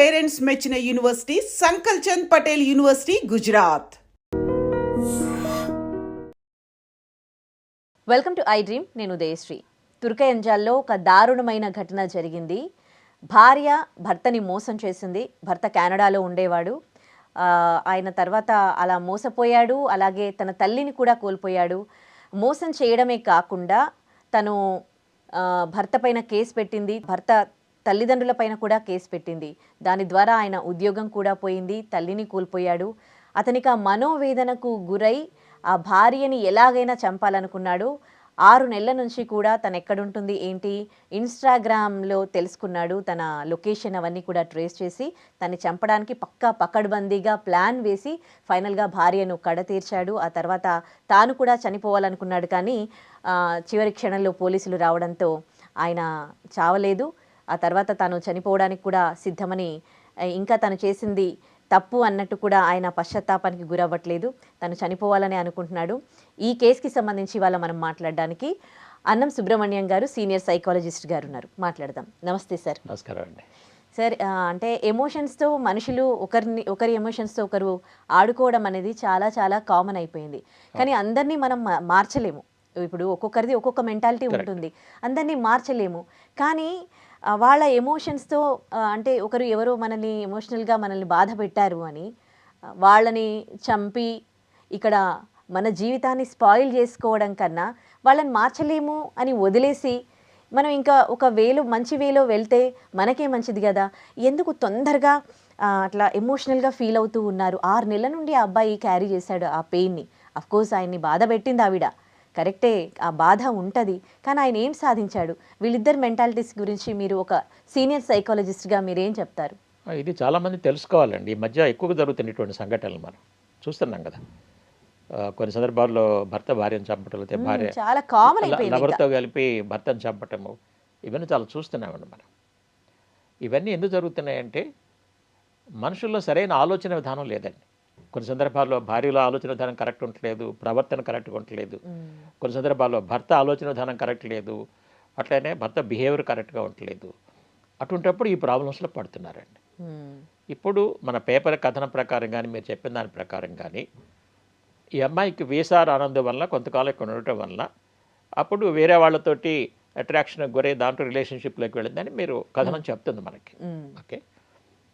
Parents మెచ్చిన university Sankalchand Patel university, Gujarat. Welcome to I dream. నేను ఉదయశ్రీ. తుర్కయంజాల్లో ఒక దారుణమైన ఘటన జరిగింది. భార్య భర్తని మోసం చేసింది. భర్త కెనడాలో ఉండేవాడు. ఆయన తర్వాత అలా మోసపోయాడు. అలాగే తన తల్లిని కూడా కోల్పోయాడు. మోసం చేయడమే కాకుండా తను భర్త పైన కేసు పెట్టింది. భర్త తల్లిదండ్రుల పైన కూడా కేసు పెట్టింది. దాని ద్వారా ఆయన ఉద్యోగం కూడా పోయింది. తల్లిని కోల్పోయాడు. అతనికి ఆ మనోవేదనకు గురై ఆ భార్యని ఎలాగైనా చంపాలనుకున్నాడు. 6 నెలల నుంచి కూడా తను ఎక్కడుంటుంది ఏంటి ఇన్స్టాగ్రామ్లో తెలుసుకున్నాడు. తన లొకేషన్ అవన్నీ కూడా ట్రేస్ చేసి తను చంపడానికి పకడ్బందీగా ప్లాన్ వేసి ఫైనల్గా భార్యను కడతీర్చాడు. ఆ తర్వాత తాను కూడా చనిపోవాలనుకున్నాడు. కానీ చివరి క్షణంలో పోలీసులు రావడంతో ఆయన చావలేదు. ఆ తర్వాత తాను చనిపోవడానికి కూడా సిద్ధమని, ఇంకా తను చేసింది తప్పు అన్నట్టు కూడా ఆయన పశ్చాత్తాపానికి గురవ్వట్లేదు. తను చనిపోవాలని అనుకుంటున్నాడు. ఈ కేసుకి సంబంధించి ఇవాళ మనం మాట్లాడడానికి అన్నం సుబ్రహ్మణ్యం గారు, సీనియర్ సైకాలజిస్ట్ గారు ఉన్నారు. మాట్లాడదాం. నమస్తే సార్. నమస్కారం అండి. సార్, అంటే ఎమోషన్స్తో మనుషులు ఒకరి ఎమోషన్స్తో ఒకరు ఆడుకోవడం అనేది చాలా చాలా కామన్ అయిపోయింది. కానీ అందరినీ మనం మార్చలేము. ఇప్పుడు ఒక్కొక్కరిది ఒక్కొక్క మెంటాలిటీ ఉంటుంది. అందరినీ మార్చలేము. కానీ వాళ్ళ ఎమోషన్స్తో, అంటే ఎవరో మనల్ని ఎమోషనల్గా మనల్ని బాధ పెట్టారు అని వాళ్ళని చంపి ఇక్కడ మన జీవితాన్ని స్పాయిల్ చేసుకోవడం కన్నా వాళ్ళని మార్చలేము అని వదిలేసి మనం ఇంకా ఒక మంచి వేలో వెళ్తే మనకే మంచిది కదా. ఎందుకు తొందరగా అట్లా ఎమోషనల్గా ఫీల్ అవుతూ ఉన్నారు? 6 నెలల నుండి ఆ అబ్బాయి క్యారీ చేశాడు ఆ పెయిన్ని. అఫ్కోర్స్ ఆయన్ని బాధ పెట్టింది ఆవిడ, కరెక్టే, ఆ బాధ ఉంటుంది. కానీ ఆయన ఏం సాధించాడు? వీళ్ళిద్దరు మెంటాలిటీస్ గురించి మీరు ఒక సీనియర్ సైకాలజిస్ట్గా మీరేం చెప్తారు? ఇది చాలామంది తెలుసుకోవాలండి. ఈ మధ్య ఎక్కువగా జరుగుతున్నటువంటి సంఘటనలు మనం చూస్తున్నాం కదా. కొన్ని సందర్భాల్లో భర్త భార్యను చంపటం, లేకపోతే భార్య చాలా కామన్ అయిపోయింది, లవర్తో కలిపి భర్తను చంపటము, ఇవన్నీ చాలా చూస్తున్నామండి మనం. ఇవన్నీ ఎందుకు జరుగుతున్నాయంటే మనుషుల్లో సరైన ఆలోచన విధానం లేదండి. కొన్ని సందర్భాల్లో భార్యలో ఆలోచన విధానం కరెక్ట్ ఉండట్లేదు, ప్రవర్తన కరెక్ట్గా ఉండట్లేదు. కొన్ని సందర్భాల్లో భర్త ఆలోచన విధానం కరెక్ట్ లేదు, అట్లనే భర్త బిహేవియర్ కరెక్ట్గా ఉండట్లేదు. అటువంటిప్పుడు ఈ ప్రాబ్లమ్స్లో పడుతున్నారండి. ఇప్పుడు మన పేపర్ కథనం ప్రకారం కానీ, మీరు చెప్పిన దాని ప్రకారం కానీ, ఈ అమ్మాయికి వీసా రానందు వల్ల కొంతకాలం ఇక్కడ ఉండటం వల్ల అప్పుడు వేరే వాళ్ళతోటి అట్రాక్షన్ గురై దాంట్లో రిలేషన్షిప్లోకి వెళ్ళిందని మీరు కథనం చెప్తుంది మనకి. ఓకే,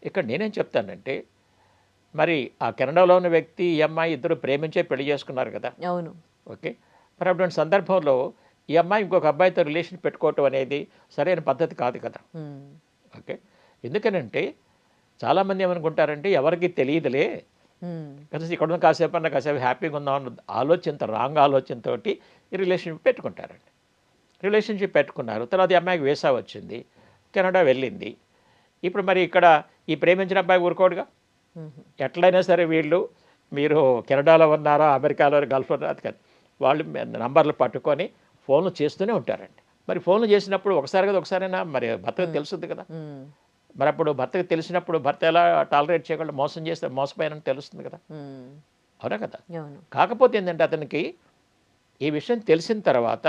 ఇక్కడ నేనేం చెప్తానంటే, మరి ఆ కెనడాలో ఉన్న వ్యక్తి ఈ అమ్మాయి ఇద్దరు ప్రేమించే పెళ్లి చేసుకున్నారు కదా. అవును. ఓకే, మరి అటువంటి సందర్భంలో ఈ అమ్మాయి ఇంకొక అబ్బాయితో రిలేషన్ పెట్టుకోవటం అనేది సరైన పద్ధతి కాదు కదా. ఓకే, ఎందుకనంటే చాలామంది ఏమనుకుంటారంటే ఎవరికి తెలియదులే కదా, ఇక్కడ కాసేపు అన్న కాసేపు హ్యాపీగా ఉందామన్న ఆలోచనతో, రాంగ్ ఆలోచనతో ఈ రిలేషన్షిప్ పెట్టుకుంటారండి. రిలేషన్షిప్ పెట్టుకున్నారు, తర్వాత ఈ అమ్మాయికి వీసా వచ్చింది, కెనడా వెళ్ళింది. ఇప్పుడు మరి ఇక్కడ ఈ ప్రేమించిన అబ్బాయి ఊరుకోడుగా. ఎట్లయినా సరే వీళ్ళు, మీరు కెనడాలో ఉన్నారా, అమెరికాలో, గల్ఫ్లో అది కాదు, వాళ్ళు నంబర్లు పట్టుకొని ఫోన్లు చేస్తూనే ఉంటారండి. మరి ఫోన్లు చేసినప్పుడు ఒకసారి కదా, ఒకసారైనా మరి భర్తకు తెలుస్తుంది కదా. మరి అప్పుడు భర్తకు తెలిసినప్పుడు భర్త ఎలా టాలరేట్ చేయగలడు? మోసం చేస్తే మోసపోయానని తెలుస్తుంది కదా. అవునా కదా. కాకపోతే ఏంటంటే అతనికి ఈ విషయం తెలిసిన తర్వాత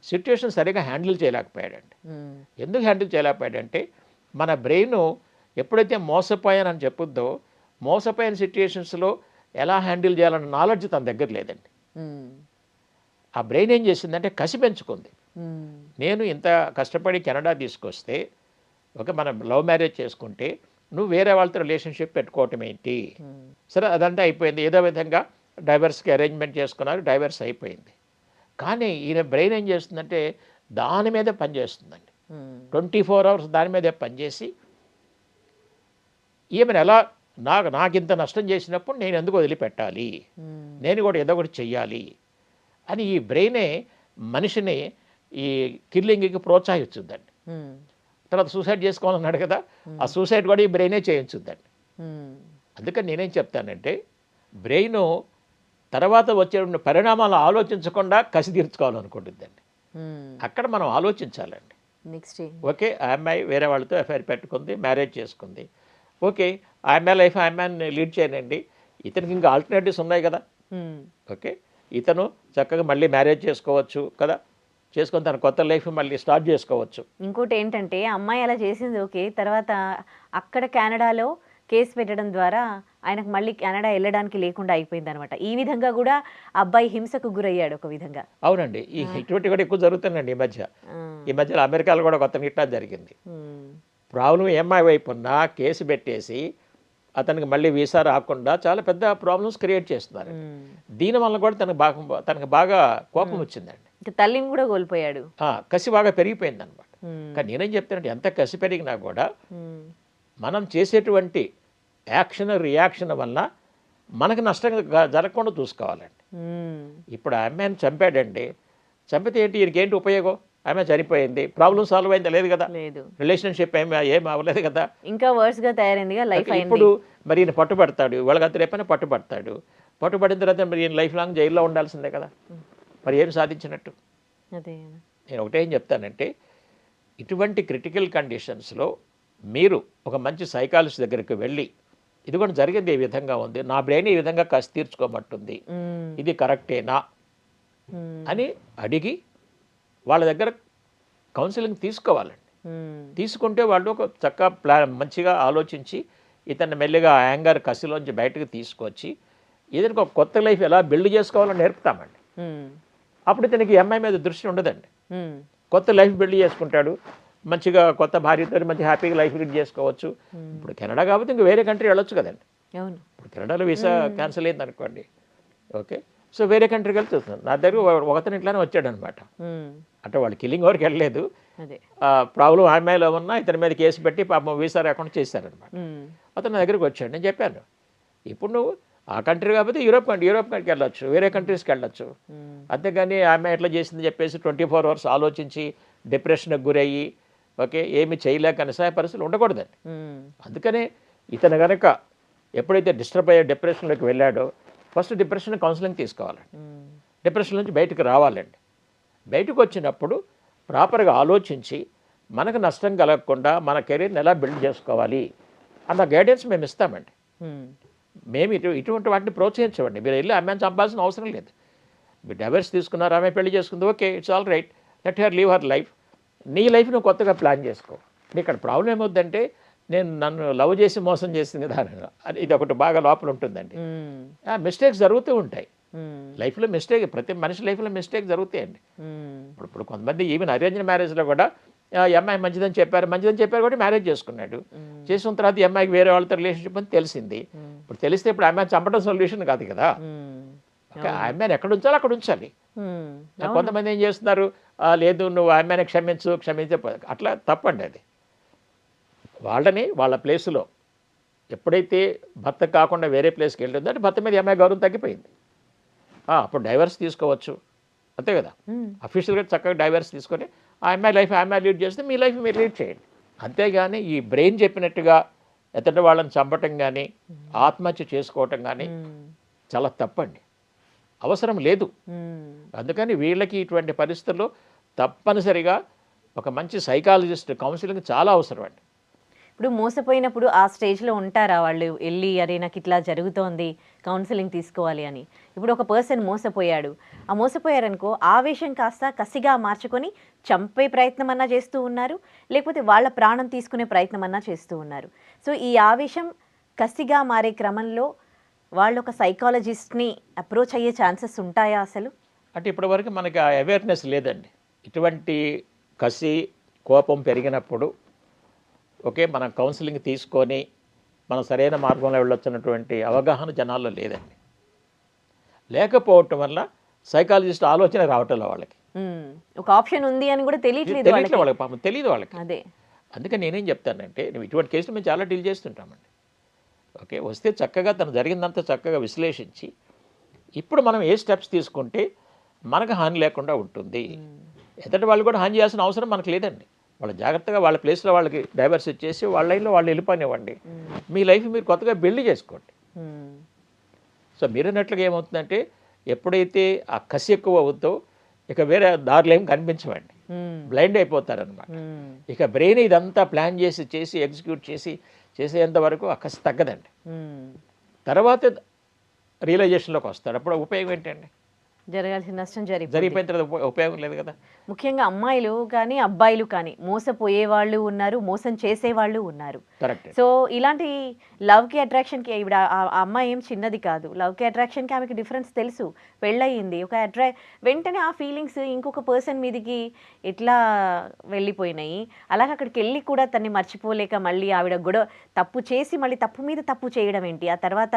సిచ్యువేషన్ సరిగా హ్యాండిల్ చేయలేకపోయాడండి. ఎందుకు హ్యాండిల్ చేయలేకపోయాడంటే మన బ్రెయిన్ ఎప్పుడైతే మోసపోయానని చెప్పుద్దో, మోసపోయిన సిచ్యుయేషన్స్లో ఎలా హ్యాండిల్ చేయాలన్న నాలెడ్జ్ తన దగ్గర లేదండి. ఆ బ్రెయిన్ ఏం చేసిందంటే కసి పెంచుకుంది. నేను ఇంత కష్టపడి కెనడా తీసుకొస్తే, ఓకే, మనం లవ్ మ్యారేజ్ చేసుకుంటే నువ్వు వేరే వాళ్ళతో రిలేషన్షిప్ పెట్టుకోవటం ఏంటి? సరే, అదంతా అయిపోయింది. ఏదో విధంగా డైవర్స్కి అరేంజ్మెంట్ చేసుకున్నారు, డైవర్స్ అయిపోయింది. కానీ ఈయన బ్రెయిన్ ఏం చేస్తుందంటే దాని మీదే పనిచేస్తుందండి. 24 hours దాని మీదే పనిచేసి ఈమెను ఎలా నాకు ఇంత నష్టం చేసినప్పుడు నేను ఎందుకు వదిలిపెట్టాలి, నేను కూడా ఏదో ఒకటి చెయ్యాలి అని ఈ బ్రెయినే మనిషిని ఈ కిల్లింగ్కి ప్రోత్సహించుద్దండి. తర్వాత సూసైడ్ చేసుకోవాలన్నాడు కదా, ఆ సూసైడ్ కూడా ఈ బ్రెయినే చేయించుద్దండి. అందుకని నేనేం చెప్తానంటే బ్రెయిన్ తర్వాత వచ్చే పరిణామాలు ఆలోచించకుండా కసి తీర్చుకోవాలనుకుంటుందండి. అక్కడ మనం ఆలోచించాలండి. నెక్స్ట్ ఓకే, ఆ అమ్మాయి వేరే వాళ్ళతో ఎఫ్ఐఆర్ పెట్టుకుంది, మ్యారేజ్ చేసుకుంది. ఓకే, ఆ అమ్మాయి లైఫ్ ఆ అమ్మాయిని లీడ్ చేయనండి. ఇతనికి ఇంకా ఆల్టర్నేటివ్స్ ఉన్నాయి కదా. ఓకే, ఇతను చక్కగా మళ్ళీ మ్యారేజ్ చేసుకోవచ్చు కదా, చేసుకొని తన కొత్త లైఫ్ మళ్ళీ స్టార్ట్ చేసుకోవచ్చు. ఇంకోటి ఏంటంటే అమ్మాయి అలా చేసింది ఓకే. తర్వాత అక్కడ కెనడాలో కేసు పెట్టడం ద్వారా ఆయనకు మళ్ళీ కెనడా వెళ్ళడానికి లేకుండా అయిపోయింది అనమాట. ఈ విధంగా కూడా అబ్బాయి హింసకు గురయ్యాడు ఒక విధంగా. అవునండి, ఇటువంటి కూడా ఎక్కువ జరుగుతుందండి ఈ మధ్య. ఈ మధ్యలో అమెరికాలో కూడా కొత్త ఇట్లా జరిగింది. ప్రాబ్లం ఏమై వైపు ఉన్నా కేసు పెట్టేసి అతనికి మళ్ళీ వీసా రాకుండా చాలా పెద్ద ప్రాబ్లమ్స్ క్రియేట్ చేస్తున్నారు. దీనివల్ల కూడా తనకు బాగా కోపం వచ్చిందండి. తల్లిని కూడా కోల్పోయాడు. కసి బాగా పెరిగిపోయింది అనమాట. కానీ నేనేం చెప్తానంటే ఎంత కసి పెరిగినా కూడా మనం చేసేటువంటి యాక్షన్ రియాక్షన్ వల్ల మనకు నష్టం జరగకుండా చూసుకోవాలండి. ఇప్పుడు ఆ అమ్మాయిని చంపాడండి, చంపితే ఏంటి, ఈయనకేంటి ఉపయోగం? ఆమె చనిపోయింది, ప్రాబ్లం సాల్వ్ అయిందా? లేదు కదా, రిలేషన్షిప్ ఏం అవ్వలేదు కదా, ఇంకా వర్స్ గా తయారైంది లైఫ్. ఇప్పుడు మరి ఈయన పట్టుబడతాడు, వాళ్ళకి రేపైనా పట్టుబడతాడు. పట్టుబడిన తర్వాత మరి ఈయన లైఫ్ లాంగ్ జైల్లో ఉండాల్సిందే కదా, మరి ఏం సాధించినట్టు? నేను ఒకటేం చెప్తానంటే ఇటువంటి క్రిటికల్ కండిషన్స్లో మీరు ఒక మంచి సైకాలజిస్ట్ దగ్గరికి వెళ్ళి ఇది కూడా జరిగింది ఏ విధంగా ఉంది, నా బ్రెయిన్ ఈ విధంగా కసి తీర్చుకోమంటుంది, ఇది కరెక్టేనా అని అడిగి వాళ్ళ దగ్గర కౌన్సిలింగ్ తీసుకోవాలండి. తీసుకుంటే వాళ్ళు ఒక చక్కగా మంచిగా ఆలోచించి ఇతన్ని మెల్లిగా యాంగర్ కసిలోంచి బయటకు తీసుకొచ్చి ఏదైనా ఒక కొత్త లైఫ్ ఎలా బిల్డ్ చేసుకోవాలో నేర్పుతామండి. అప్పుడు ఇతనికి అమ్మాయి మీద దృష్టి ఉండదండి, కొత్త లైఫ్ బిల్డ్ చేసుకుంటాడు, మంచిగా కొత్త భార్యతో మంచి హ్యాపీగా లైఫ్ లీడ్ చేసుకోవచ్చు. ఇప్పుడు కెనడా కాబట్టి ఇంక వేరే కంట్రీ వెళ్ళొచ్చు కదండి. ఇప్పుడు కెనడాలో వీసా క్యాన్సిల్ అయింది అనుకోండి, ఓకే, సో వేరే కంట్రీకి వెళ్ళి చూస్తున్నాను. నా దగ్గర ఒకతను ఇట్లానే వచ్చాడు అనమాట. అంటే వాళ్ళు కిల్లింగ్ వరకు వెళ్ళలేదు, ప్రాబ్లం అమ్మాయిలో ఉన్నా ఇతని మీద కేసు పెట్టి పాపం వీసా రాకుండా చేశారనమాట. అతను నా దగ్గరికి వచ్చాడు. నేను చెప్పాను ఇప్పుడు నువ్వు ఆ కంట్రీ కాకపోతే యూరోప్ కంట్రీకి వెళ్ళొచ్చు, వేరే కంట్రీస్కి వెళ్ళొచ్చు, అంతేగాని ఆమె ఎట్లా చేసిందని చెప్పేసి 24 hours ఆలోచించి డిప్రెషన్కి గురయ్యి ఓకే ఏమి చేయలేక నిస్సహాయ పరిస్థితులు ఉండకూడదండి. అందుకనే ఇతను కనుక ఎప్పుడైతే డిస్టర్బ్ అయ్యే డిప్రెషన్లోకి వెళ్ళాడో ఫస్ట్ డిప్రెషన్ కౌన్సిలింగ్ తీసుకోవాలండి, డిప్రెషన్ నుంచి బయటకు రావాలండి. బయటకు వచ్చినప్పుడు ప్రాపర్గా ఆలోచించి మనకు నష్టం కలగకుండా మన కెరీర్ని ఎలా బిల్డ్ చేసుకోవాలి అన్న గైడెన్స్ మేము ఇస్తామండి. మేము ఇటువంటి వాటిని ప్రోత్సహించమండి. మీరు వెళ్ళి ఆమెను చంపాల్సిన అవసరం లేదు. మీరు డైవర్స్ తీసుకున్నారు, ఆమె పెళ్లి చేసుకుంది, okay it's all right, let her leave her life. నీ లైఫ్ నువ్వు కొత్తగా ప్లాన్ చేసుకో. ఇక్కడ ప్రాబ్లం ఏమవుద్దంటే నన్ను లవ్ చేసి మోసం చేసింది కదా, ఇది ఒకటి బాగా లోపల ఉంటుందండి. మిస్టేక్స్ జరుగుతూ ఉంటాయి లైఫ్లో, మిస్టేక్ ప్రతి మనిషి లైఫ్లో మిస్టేక్ జరుగుతాయండి. ఇప్పుడు కొంతమంది ఈవెన్ అరేంజ్డ్ మ్యారేజ్లో కూడా ఈ అమ్మాయి మంచిదని చెప్పారు కూడా మ్యారేజ్ చేసుకున్నాడు. చేసుకున్న తర్వాత ఈ అమ్మాయికి వేరే వాళ్ళతో రిలేషన్షిప్ అని తెలిసింది. ఇప్పుడు తెలిస్తే ఇప్పుడు అమ్మాయి చంపడం సొల్యూషన్ కాదు కదా, ఆ అమ్మాయిని ఎక్కడ ఉంచాలో అక్కడ ఉంచాలి. కొంతమంది ఏం చేస్తున్నారు, లేదు నువ్వు ఆ అమ్మాయిని క్షమించే అట్లా తప్పండి. అది వాళ్ళ ప్లేసులో ఎప్పుడైతే భర్త కాకుండా వేరే ప్లేస్కి వెళ్ళిందో అంటే భర్త మీద అమ్మాయి గౌరవం తగ్గిపోయింది. అప్పుడు డైవర్స్ తీసుకోవచ్చు, అంతే కదా, అఫీషియల్గా చక్కగా డైవర్స్ తీసుకొని ఆ అమ్మాయి లైఫ్ అమ్మాయి లీడ్ చేస్తే మీ లైఫ్ మీరు లీడ్ చేయండి. అంతేగాని ఈ బ్రెయిన్ చెప్పినట్టుగా ఎతటి వాళ్ళని చంపటం కానీ ఆత్మహత్య చేసుకోవటం కానీ చాలా తప్పండి, అవసరం లేదు. అందుకని వీళ్ళకి ఇటువంటి పరిస్థితుల్లో తప్పనిసరిగా ఒక మంచి సైకాలజిస్ట్ కౌన్సిలింగ్ చాలా అవసరం అండి. ఇప్పుడు మోసపోయినప్పుడు ఆ స్టేజ్లో ఉంటారా వాళ్ళు వెళ్ళి అరే నాకు ఇట్లా జరుగుతోంది కౌన్సిలింగ్ తీసుకోవాలి అని? ఇప్పుడు ఒక పర్సన్ మోసపోయాడు, ఆ మోసపోయారనుకో ఆవేశం కాస్త కసిగా మార్చుకొని చంపే ప్రయత్నం అన్నా చేస్తూ ఉన్నారు, లేకపోతే వాళ్ళ ప్రాణం తీసుకునే ప్రయత్నం అన్నా చేస్తూ ఉన్నారు. సో ఈ ఆవేశం కసిగా మారే క్రమంలో వాళ్ళు ఒక సైకాలజిస్ట్ని అప్రోచ్ అయ్యే ఛాన్సెస్ ఉంటాయా అసలు? అంటే ఇప్పటివరకు మనకి ఆ అవేర్నెస్ లేదండి. ఇటువంటి కసి కోపం పెరిగినప్పుడు ఓకే మనం కౌన్సిలింగ్ తీసుకొని మనం సరైన మార్గంలో వెళ్ళొచ్చినటువంటి అవగాహన జనాల్లో లేదండి. లేకపోవటం వల్ల సైకాలజిస్ట్ ఆలోచన రావటంలో వాళ్ళకి ఒక ఆప్షన్ ఉంది అని కూడా తెలియట్లేదు వాళ్ళకి, పాపం తెలియదు వాళ్ళకి. అదే అందుకని నేనేం చెప్తానంటే నువ్వు ఇటువంటి కేసులు మేము చాలా డీల్ చేస్తుంటామండి. ఓకే వస్తే చక్కగా తను జరిగిందంతా చక్కగా విశ్లేషించి ఇప్పుడు మనం ఏ స్టెప్స్ తీసుకుంటే మనకు హాని లేకుండా ఉంటుంది, ఎదుటి వాళ్ళు కూడా హాని చేయాల్సిన అవసరం మనకు లేదండి. వాళ్ళు జాగ్రత్తగా వాళ్ళ ప్లేస్లో వాళ్ళకి డైవర్స్ ఇచ్చేసి వాళ్ళ లైన్లో వాళ్ళు వెళ్ళిపోనివ్వండి, మీ లైఫ్ మీరు కొత్తగా బిల్డ్ చేసుకోండి. సో మీరన్నట్లుగా ఏమవుతుందంటే ఎప్పుడైతే ఆ కసి ఎక్కువ అవుతుందో ఇక వేరే దారులు ఏం కనిపించవండి, బ్లైండ్ అయిపోతారనమాట. ఇక బ్రెయిన్ ఇదంతా ప్లాన్ చేసి ఎగ్జిక్యూట్ చేసేంత వరకు ఆ కసి తగ్గదండి. తర్వాత రియలైజేషన్లోకి వస్తారు. అప్పుడు ఉపయోగం ఏంటండి? జరగాల్సిన నష్టం జరిగిపోయిన తర్వాత ఉపయోగం లేదు కదా. ముఖ్యంగా అమ్మాయిలు కానీ అబ్బాయిలు కానీ మోసపోయే వాళ్ళు ఉన్నారు, మోసం చేసే వాళ్ళు ఉన్నారు. కరెక్ట్. సో ఇలాంటి లవ్కి అట్రాక్షన్కి ఇప్పుడు ఆ అమ్మాయి ఏం చిన్నది కాదు. లవ్కి అట్రాక్షన్కి ఆమెకి డిఫరెన్స్ తెలుసు. పెళ్ళయింది, ఒక వెంటనే ఆ ఫీలింగ్స్ ఇంకొక పర్సన్ మీదకి ఎట్లా వెళ్ళిపోయినాయి. అలాగే అక్కడికి వెళ్ళి కూడా తన్ని మర్చిపోలేక మళ్ళీ ఆవిడ గొడవ తప్పు చేసి మళ్ళీ తప్పు మీద తప్పు చేయడం ఏంటి, ఆ తర్వాత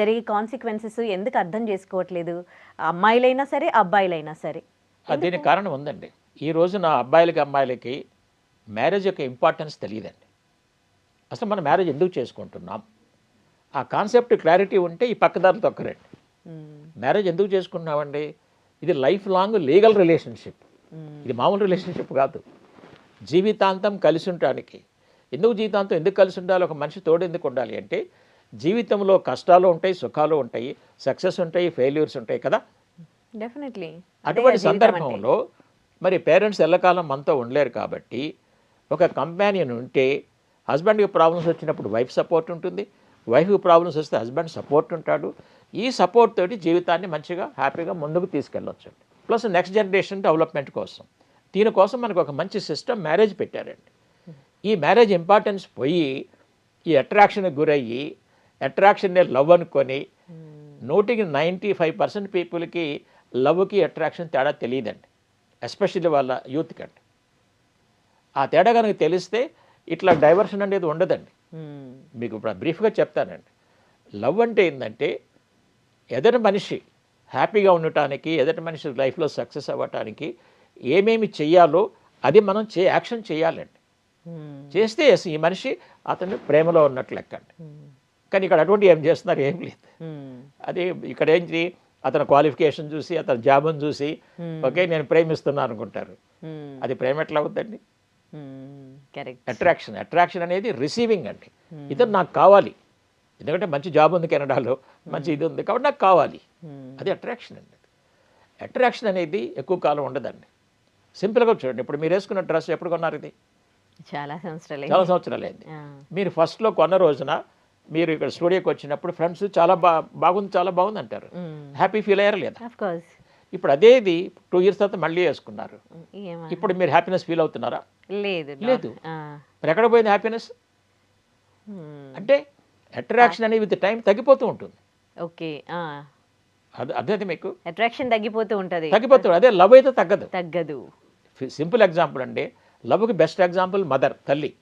జరిగే కాన్సిక్వెన్సెస్ ఎందుకు అర్థం చేసుకోవట్లేదు అమ్మాయిలైనా సరే అబ్బాయిలైనా సరే. దీనికి కారణం ఉందండి. ఈ రోజున అబ్బాయిలకి అమ్మాయిలకి మ్యారేజ్ యొక్క ఇంపార్టెన్స్ తెలియదండి. అసలు మనం మ్యారేజ్ ఎందుకు చేసుకుంటున్నాం ఆ కాన్సెప్ట్ క్లారిటీ ఉంటే ఈ పక్కదారులు తొక్కరండి. మ్యారేజ్ ఎందుకు చేసుకుంటున్నామండి, ఇది లైఫ్ లాంగ్ లీగల్ రిలేషన్షిప్, ఇది మామూలు రిలేషన్షిప్ కాదు. జీవితాంతం కలిసి ఉండటానికి. ఎందుకు జీవితాంతం ఎందుకు కలిసి ఉండాలి, ఒక మనిషి తోడు ఎందుకు ఉండాలి అంటే జీవితంలో కష్టాలు ఉంటాయి, సుఖాలు ఉంటాయి, సక్సెస్ ఉంటాయి, ఫెయిల్యూర్స్ ఉంటాయి కదా. డెఫినెట్లీ. అటువంటి సందర్భంలో మరి పేరెంట్స్ ఎల్లకాలం మనతో ఉండలేరు కాబట్టి ఒక కంపానియన్ ఉంటే హస్బెండ్కి ప్రాబ్లమ్స్ వచ్చినప్పుడు వైఫ్ సపోర్ట్ ఉంటుంది, వైఫ్కి ప్రాబ్లమ్స్ వస్తే హస్బెండ్ సపోర్ట్ ఉంటాడు. ఈ సపోర్ట్ తోటి జీవితాన్ని మంచిగా హ్యాపీగా ముందుకు తీసుకెళ్ళొచ్చు. ప్లస్ నెక్స్ట్ జనరేషన్ డెవలప్మెంట్ కోసం దీనికోసం మనకు ఒక మంచి సిస్టమ్ మ్యారేజ్ పెట్టారండి. ఈ మ్యారేజ్ ఇంపార్టెన్స్ పోయి ఈ అట్రాక్షన్కి గురయ్యి అట్రాక్షన్నే లవ్ అనుకొని 95% పీపుల్కి లవ్కి అట్రాక్షన్ తేడా తెలియదండి, ఎస్పెషల్లీ వాళ్ళ యూత్ కంటే. ఆ తేడా కనుక తెలిస్తే ఇట్లా డైవర్షన్ అనేది ఉండదండి. మీకు ఇప్పుడు బ్రీఫ్గా చెప్తానండి. లవ్ అంటే ఏంటంటే ఎదుటి మనిషి హ్యాపీగా ఉండటానికి, ఎదుటి మనిషి లైఫ్లో సక్సెస్ అవ్వటానికి ఏమేమి చెయ్యాలో అది మనం యాక్షన్ చేయాలండి. చేస్తే ఈ మనిషి అతన్ని ప్రేమలో ఉన్నట్లు లెక్కండి. కానీ ఇక్కడ అటువంటి ఏం చేస్తున్నారు, ఏం లేదు. అది ఇక్కడ ఏంటి, అతని క్వాలిఫికేషన్ చూసి అతని జాబ్ని చూసి ఓకే నేను ప్రేమిస్తున్నాను అనుకుంటారు. అది ప్రేమ ఎట్లా అవుతుందండి. అట్రాక్షన్ అనేది రిసీవింగ్ అండి. ఇతను నాకు కావాలి, ఎందుకంటే మంచి జాబ్ ఉంది కెనడాలో, మంచి ఇది ఉంది కాబట్టి నాకు కావాలి, అది అట్రాక్షన్ అండి. అట్రాక్షన్ అనేది ఎక్కువ కాలం ఉండదండి. సింపుల్గా చూడండి, ఇప్పుడు మీరు వేసుకున్న డ్రెస్ ఎప్పుడు కొన్నారు, ఇది చాలా సంవత్సరాలు అయింది. మీరు ఫస్ట్లో కొన్న రోజున మీరు ఇక్కడ స్టూడియోకి వచ్చినప్పుడు ఫ్రెండ్స్ చాలా బాగుంది అంటారు, హ్యాపీ ఫీల్ అయ్యారు లేదా. ఇప్పుడు అదేది 2 years తర్వాత మళ్ళీ వేసుకున్నారు, ఇప్పుడు మీరు హ్యాపీనెస్ ఫీల్ అవుతున్నారా? లేదు. మరి ఎక్కడ పోయింది హ్యాపీనెస్? అంటే అట్రాక్షన్ అనేది విత్ టైం తగ్గిపోతూ ఉంటుంది. ఓకే, అదే మీకు అట్రాక్షన్ తగ్గిపోతూ ఉంటుంది. అదే లవ్ అయితే తగ్గదు. సింపుల్ ఎగ్జాంపుల్ అండి, లవ్కి బెస్ట్ ఎగ్జాంపుల్ మదర్, తల్లి.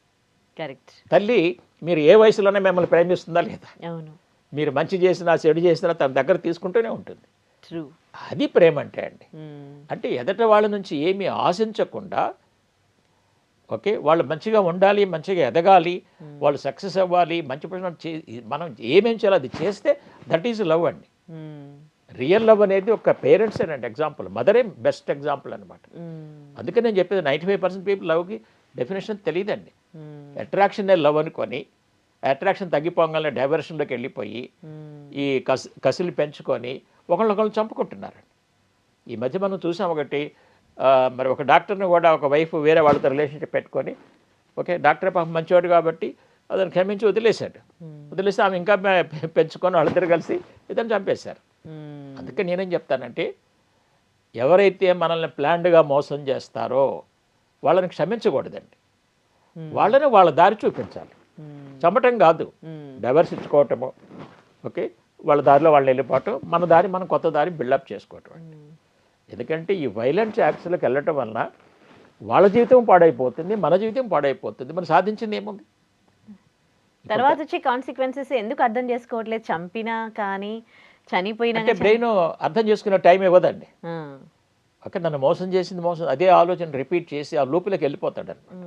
కరెక్ట్. తల్లి మీరు ఏ వయసులోనే మిమ్మల్ని ప్రేమిస్తుందా లేదా? అవును. మీరు మంచి చేసినా చెడు చేసినా తన దగ్గర తీసుకుంటూనే ఉంటుంది. ట్రూ. అది ప్రేమ అంటే అండి. అంటే ఎదట వాళ్ళ నుంచి ఏమీ ఆశించకుండా ఓకే వాళ్ళు మంచిగా ఉండాలి, మంచిగా ఎదగాలి, వాళ్ళు సక్సెస్ అవ్వాలి, మంచి మనం ఏమేం చేయాలో అది చేస్తే దట్ ఈజ్ లవ్ అండి. రియల్ లవ్ అనేది ఒక పేరెంట్స్ అండి ఎగ్జాంపుల్, మదరే బెస్ట్ ఎగ్జాంపుల్ అనమాట. అందుకే నేను చెప్పేది 95% పీపుల్ లవ్కి డెఫినేషన్ తెలియదండి. అట్రాక్షన్ లవ్ అనుకొని అట్రాక్షన్ తగ్గిపోగానే డైవర్షన్లోకి వెళ్ళిపోయి ఈ కసిలు పెంచుకొని ఒకళ్ళొకళ్ళు చంపుకుంటున్నారండి. ఈ మధ్య మనం చూసాం ఒకటి, మరి ఒక డాక్టర్ని కూడా ఒక వైఫ్ వేరే వాళ్ళతో రిలేషన్షిప్ పెట్టుకొని ఓకే డాక్టర్ పాపం మంచివాడు కాబట్టి అతను క్షమించి వదిలేస్తే ఆమె ఇంకా పెంచుకొని వాళ్ళిద్దరు కలిసి ఇతను చంపేశారు. అందుకే నేనేం చెప్తానంటే ఎవరైతే మనల్ని ప్లాన్డ్గా మోసం చేస్తారో వాళ్ళని క్షమించకూడదండి, వాళ్ళని వాళ్ళ దారి చూపించాలి. చంపటం కాదు, డైవర్స్ ఇచ్చుకోవటము, ఓకే వాళ్ళ దారిలో వాళ్ళు వెళ్ళిపోవటం, మన దారి మనం కొత్త దారి బిల్డప్ చేసుకోవటం అండి. ఎందుకంటే ఈ వైలెంట్ యాక్ట్స్లోకి వెళ్ళటం వలన వాళ్ళ జీవితం పాడైపోతుంది, మన జీవితం పాడైపోతుంది, మనం సాధించింది ఏముంది? తర్వాత వచ్చే కాన్సిక్వెన్సెస్ ఎందుకు అర్థం చేసుకోవట్లేదు? చంపినా కానీ చనిపోయినా అంటే బ్రెయిన్ అర్థం చేసుకునే టైం ఇవ్వదండి. ఓకే నన్ను మోసం చేసింది అదే ఆలోచన రిపీట్ చేసి ఆ లూపులోకి వెళ్ళిపోతాడు అనమాట.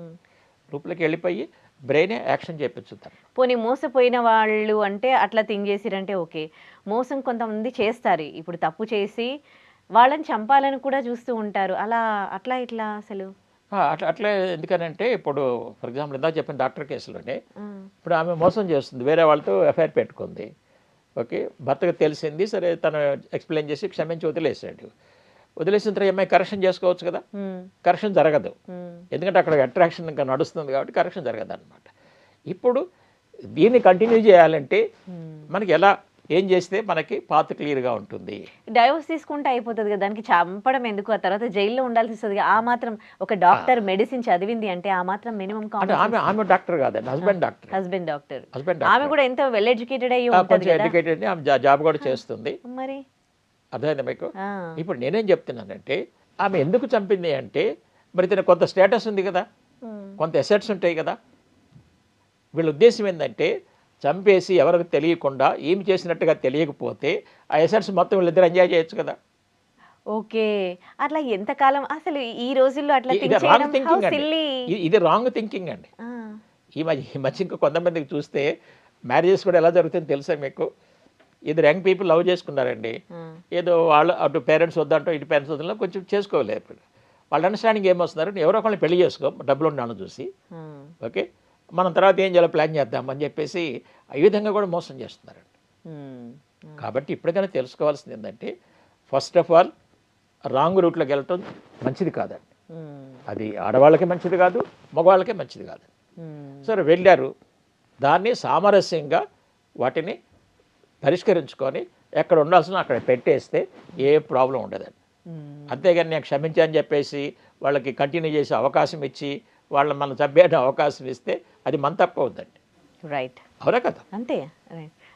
లూపులోకి వెళ్ళిపోయి బ్రెయినే యాక్షన్ చేయించుతారు. పోనీ మోసపోయిన వాళ్ళు అంటే అట్లా థింక్ చేసిరంటే ఓకే, మోసం కొంతమంది చేస్తారు, ఇప్పుడు తప్పు చేసి వాళ్ళని చంపాలని కూడా చూస్తూ ఉంటారు, అట్లా ఇట్లా అసలు అట్లా ఎందుకనంటే ఇప్పుడు ఫర్ ఎగ్జాంపుల్ ఇందాక చెప్పిన డాక్టర్ కేసులోనే ఇప్పుడు ఆమె మోసం చేస్తుంది, వేరే వాళ్ళతో ఎఫ్ఐఆర్ పెట్టుకుంది, ఓకే భర్తకు తెలిసింది, సరే తను ఎక్స్ప్లెయిన్ చేసి క్షమించి వదిలేసిన తర్వాత అమ్మాయి కరెక్షన్ చేసుకోవచ్చు కదా, కరెక్షన్ జరగదు, ఎందుకంటే అక్కడ అట్రాక్షన్ ఇంకా నడుస్తుంది కాబట్టి కరెక్షన్ జరగదు అనమాట. ఇప్పుడు దీన్ని కంటిన్యూ చేయాలంటే మనకి ఎలా ఏం చేస్తే మనకి పాత క్లియర్గా ఉంటుంది. డైవర్స్ తీసుకుంటే అయిపోతుంది కదా, దానికి చంపడం ఎందుకు, ఆ తర్వాత జైల్లో ఉండాల్సి వస్తుంది. ఆ మాత్రం ఒక డాక్టర్ మెడిసిన్ చదివింది అంటే ఆ మాత్రం మినిమం అంటే ఆమె డాక్టర్ కాదండి, husband doctor. Husband doctor. Husband ఆమె కూడా ఎంత వెల్ ఎడ్యుకేటెడ్ అయ్యి ఉంటుంది కొంచెం కదా ఎడ్యుకేటెడ్, ఆమె జాబ్ కూడా చేస్తుంది. మరి. అర్థమైందా మీకు? ఇప్పుడు నేనేం చెప్తున్నానంటే ఆమె ఎందుకు చంపింది అంటే మరి తన కొంత స్టేటస్ ఉంది కదా, కొంత ఎసెట్స్ ఉంటాయి కదా. వీళ్ళ ఉద్దేశం ఏంటంటే చంపేసి ఎవరికి తెలియకుండా ఏమి చేసినట్టుగా తెలియకపోతే ఆ ఎసెట్స్ మొత్తం వీళ్ళిద్దరు ఎంజాయ్ చేయొచ్చు కదా. ఓకే, అట్లా ఎంతకాలం అసలు ఈ రోజుల్లో అట్లా ఇది think రాంగ్ చేయడం థింకింగ్ how అండి, silly. ఇది రాంగ్ థింకింగ్ అండి. ఈ మధ్య ఇంకా కొంతమందికి చూస్తే మ్యారేజెస్ కూడా ఎలా జరుగుతుందో తెలుసా మీకు? ఇద్దరు యంగ్ పీపుల్ లవ్ చేసుకున్నారండి, ఏదో వాళ్ళు అటు పేరెంట్స్ వద్దంటో ఇటు పేరెంట్స్ వద్దంలో కొంచెం చేసుకోలేదు. వాళ్ళ అండర్స్టాండింగ్ ఏమొస్తున్నారు, ఎవరో ఒకళ్ళని పెళ్లి చేసుకో డబ్బులు ఉన్నాను చూసి, ఓకే మనం తర్వాత ఏం చేయాలో ప్లాన్ చేద్దామని చెప్పేసి ఈ విధంగా కూడా మోసం చేస్తున్నారండి. కాబట్టి ఇప్పటికైనా తెలుసుకోవాల్సింది ఏంటంటే ఫస్ట్ ఆఫ్ ఆల్ రాంగ్ రూట్లోకి వెళ్ళటం మంచిది కాదండి. అది ఆడవాళ్ళకి మంచిది కాదు, మగవాళ్ళకే మంచిది కాదు. సరే వెళ్ళారు, దాన్ని సామరస్యంగా వాటిని పరిష్కరించుకొని ఎక్కడ ఉండాల్సిన అక్కడ పెట్టేస్తే ఏ ప్రాబ్లం ఉండదండి. అంతేగాని నేను క్షమించని చెప్పేసి వాళ్ళకి కంటిన్యూ చేసే అవకాశం ఇచ్చి వాళ్ళని మనం చంపేయడం అవకాశం ఇస్తే అది మన తప్ప అవుతుందండి. రైట్, అవునా కదా? అంతే.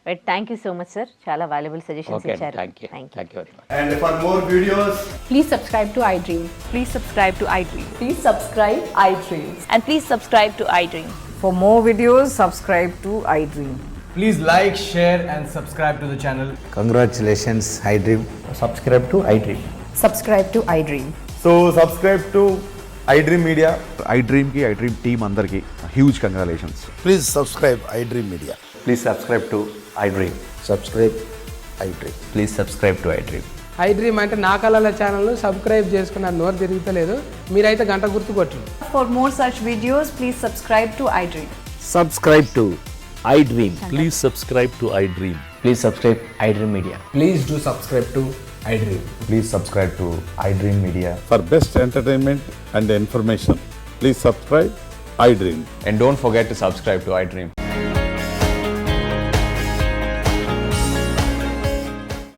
Right, thank you so much sir, చాలా వాల్యుబుల్ సజెషన్స్ ఓకే, ఇచ్చారు. Thank you very much. And for more videos, Please subscribe to iDream. Please subscribe to iDream. Please subscribe iDream. And please subscribe to iDream. For more videos, subscribe to iDream. please like, share, and subscribe to the channel. Congratulations, iDream. Subscribe to iDream. Subscribe to iDream. So subscribe to iDream Media. iDream ki iDream team andarki huge congratulations. Please subscribe iDream Media. Please subscribe to iDream. Subscribe iDream. Please subscribe to iDream. iDream అంటే నా కళల channel subscribe చేసుకున్నారు, నోరు తిరుగుతలేదు, మీరైతే గంట గుర్తు కొట్టండి. For more such videos, please subscribe to iDream. Subscribe to iDream. Please subscribe to iDream. Please subscribe iDream Media. Please do subscribe to iDream. Please subscribe to iDream Media. For best entertainment and information, please subscribe iDream. And don't forget to subscribe to iDream.